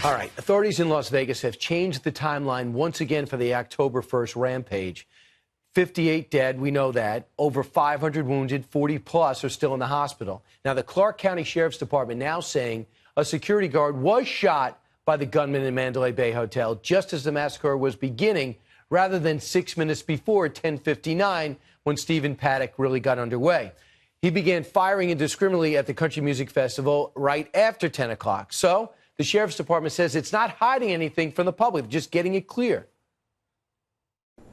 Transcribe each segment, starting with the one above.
All right. Authorities in Las Vegas have changed the timeline once again for the October 1st rampage. 58 dead, we know that. Over 500 wounded, 40 plus are still in the hospital. Now, the Clark County Sheriff's Department now saying a security guard was shot by the gunman in Mandalay Bay Hotel just as the massacre was beginning, rather than 6 minutes before, 10:59, when Stephen Paddock really got underway. He began firing indiscriminately at the Country Music Festival right after 10 o'clock. So the Sheriff's Department says it's not hiding anything from the public, just getting it clear.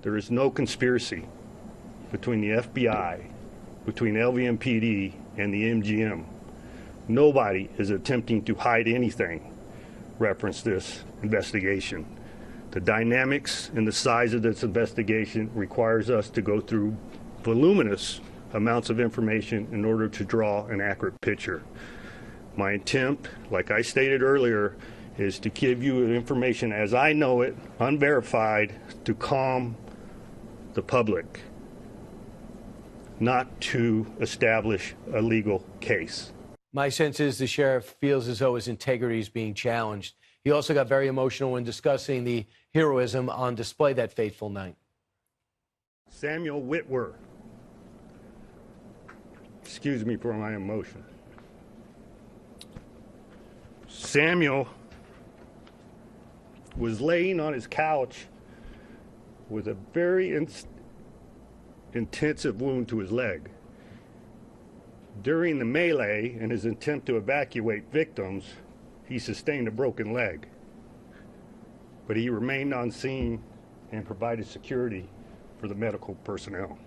There is no conspiracy between the FBI, between LVMPD, and the MGM. Nobody is attempting to hide anything. Reference this investigation. The dynamics and the size of this investigation requires us to go through voluminous amounts of information in order to draw an accurate picture. My attempt, like I stated earlier, is to give you information as I know it, unverified, to calm the public, not to establish a legal case. My sense is the sheriff feels as though his integrity is being challenged. He also got very emotional when discussing the heroism on display that fateful night. Samuel Whitwer. Excuse me for my emotion. Samuel was laying on his couch with a very intensive wound to his leg. During the melee and his attempt to evacuate victims, he sustained a broken leg. But he remained on scene and provided security for the medical personnel.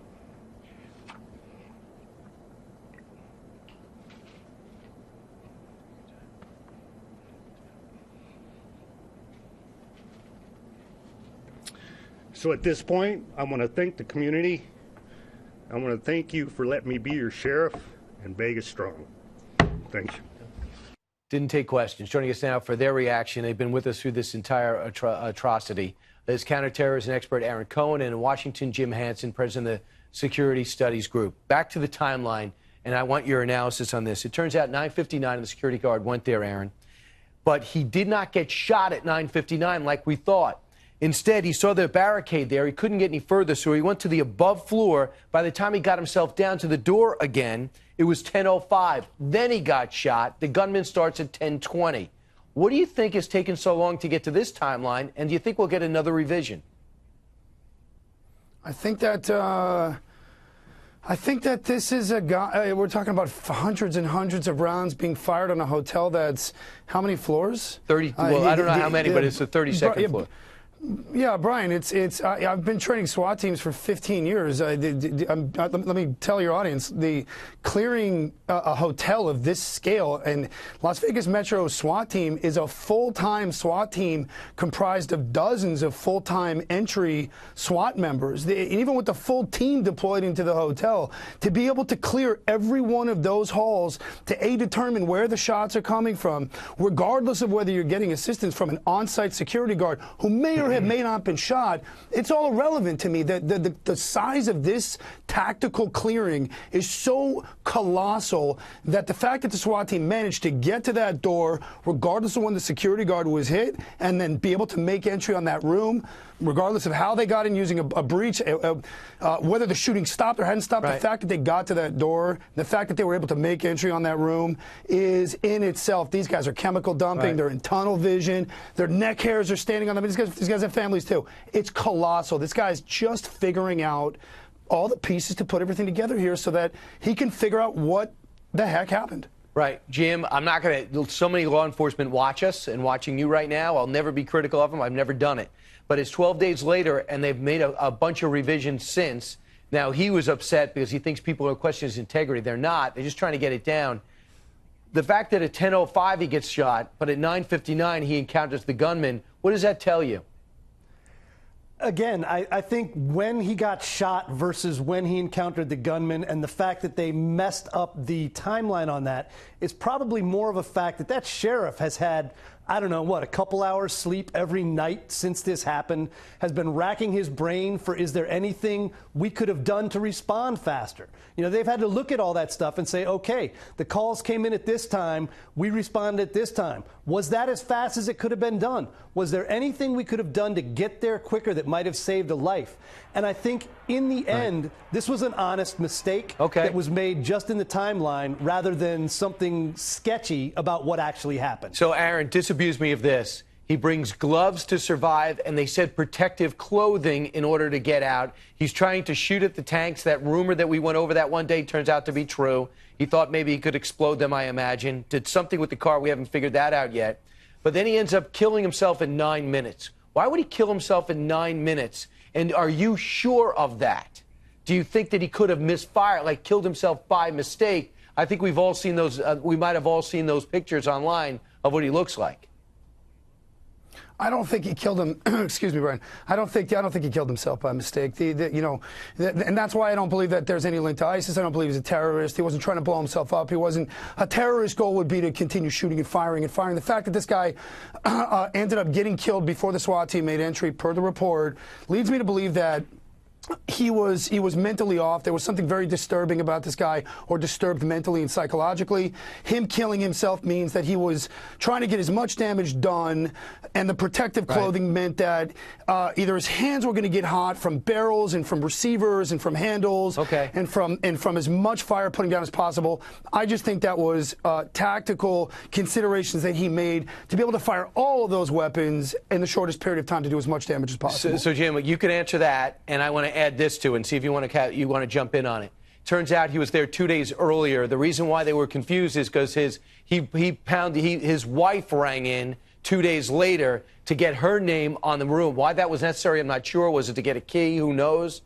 So at this point, I want to thank the community. I want to thank you for letting me be your sheriff and Vegas strong. Thank you. Didn't take questions. Joining us now for their reaction. They've been with us through this entire atrocity. There's counterterrorism expert Aaron Cohen, and in Washington, Jim Hansen, president of the Security Studies Group. Back to the timeline, and I want your analysis on this. It turns out 9:59, the security guard went there, Aaron, but he did not get shot at 9:59 like we thought. Instead, he saw the barricade there. He couldn't get any further, so he went to the above floor. By the time he got himself down to the door again, it was 10:05. Then he got shot. The gunman starts at 10:20. What do you think has taken so long to get to this timeline, and do you think we'll get another revision? I think that this is a guy. We're talking about hundreds and hundreds of rounds being fired on a hotel that's how many floors? 30. Well, I don't know how many, but it's the 32nd floor. Yeah, Brian, I've been training SWAT teams for 15 years. Let me tell your audience, the clearing a hotel of this scale, and Las Vegas Metro SWAT team is a full-time SWAT team comprised of dozens of full-time entry SWAT members. Even with the full team deployed into the hotel, to be able to clear every one of those halls to determine where the shots are coming from, regardless of whether you're getting assistance from an on-site security guard who may or may not been shot, it's all irrelevant to me. The size of this tactical clearing is so colossal that the fact that the SWAT team managed to get to that door, regardless of when the security guard was hit, and then be able to make entry on that room, regardless of how they got in using a breach, whether the shooting stopped or hadn't stopped, right. The fact that they got to that door, the fact that they were able to make entry on that room is in itself. These guys are chemical dumping. Right. They're in tunnel vision. Their neck hairs are standing on them. These guys have families too. It's colossal. This guy's just figuring out all the pieces to put everything together here so that he can figure out what the heck happened. Right. Jim, I'm not going to, so many law enforcement watch us and watching you right now. I'll never be critical of them. I've never done it. But it's 12 days later, and they've made a bunch of revisions since. Now, he was upset because he thinks people are questioning his integrity. They're not. They're just trying to get it down. The fact that at 10:05 he gets shot, but at 9:59 he encounters the gunman, what does that tell you? Again, I think when he got shot versus when he encountered the gunman, and the fact that they messed up the timeline on that is probably more of a fact that that sheriff has had, I don't know, what, a couple hours sleep every night since this happened, has been racking his brain for, is there anything we could have done to respond faster? You know, they've had to look at all that stuff and say, okay, the calls came in at this time, we responded at this time. Was that as fast as it could have been done? Was there anything we could have done to get there quicker that might have saved a life? And I think in the end, this was an honest mistake that was made just in the timeline rather than something sketchy about what actually happened. So, Aaron, disabuse me of this. He brings gloves to survive, and they said protective clothing in order to get out. He's trying to shoot at the tanks. That rumor that we went over that one day turns out to be true. He thought maybe he could explode them, I imagine. Did something with the car. We haven't figured that out yet. But then he ends up killing himself in 9 minutes. Why would he kill himself in 9 minutes? And are you sure of that? Do you think that he could have misfired, like killed himself by mistake? I think we've all seen those. We might have all seen those pictures online of what he looks like. I don't think he killed him. Excuse me, Brian. I don't think he killed himself by mistake. And that's why I don't believe that there's any link to ISIS. I don't believe he's a terrorist. He wasn't trying to blow himself up. He wasn't. A terrorist goal would be to continue shooting and firing and firing. The fact that this guy ended up getting killed before the SWAT team made entry, per the report, leads me to believe that he was mentally off. There was something very disturbing about this guy, or disturbed mentally and psychologically. Him killing himself means that he was trying to get as much damage done, and the protective clothing meant that either his hands were going to get hot from barrels and from receivers and from handles and from as much fire putting down as possible. I just think that was tactical considerations that he made to be able to fire all of those weapons in the shortest period of time to do as much damage as possible. So Jim, you can answer that, and I want to add this to it and see if you want to jump in on it. Turns out he was there 2 days earlier. The reason why they were confused is because his wife rang in 2 days later to get her name on the room. Why that was necessary, I'm not sure. Was it to get a key? Who knows?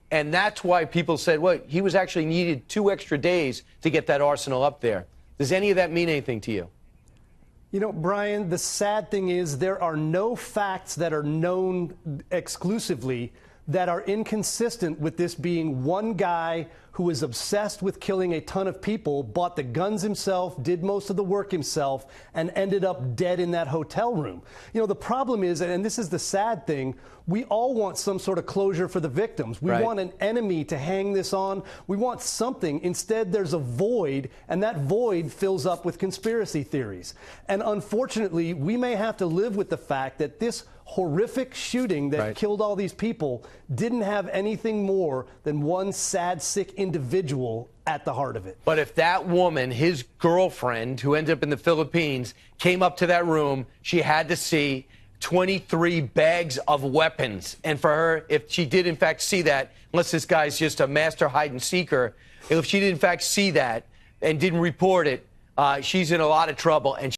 And that's why people said, well, he was actually needed 2 extra days to get that arsenal up there. Does any of that mean anything to you? You know, Brian, the sad thing is there are no facts that are known exclusively that are inconsistent with this being one guy who is obsessed with killing a ton of people, bought the guns himself, did most of the work himself, and ended up dead in that hotel room. You know, the problem is, and this is the sad thing, we all want some sort of closure for the victims. We want an enemy to hang this on. We want something. Instead, there's a void, and that void fills up with conspiracy theories. And unfortunately, we may have to live with the fact that this horrific shooting that killed all these people didn't have anything more than one sad, sick individual at the heart of it. But if that woman, his girlfriend, who ended up in the Philippines, came up to that room, she had to see 23 bags of weapons. And for her, if she did in fact see that, unless this guy's just a master hide-and-seeker, if she did in fact see that and didn't report it, she's in a lot of trouble. And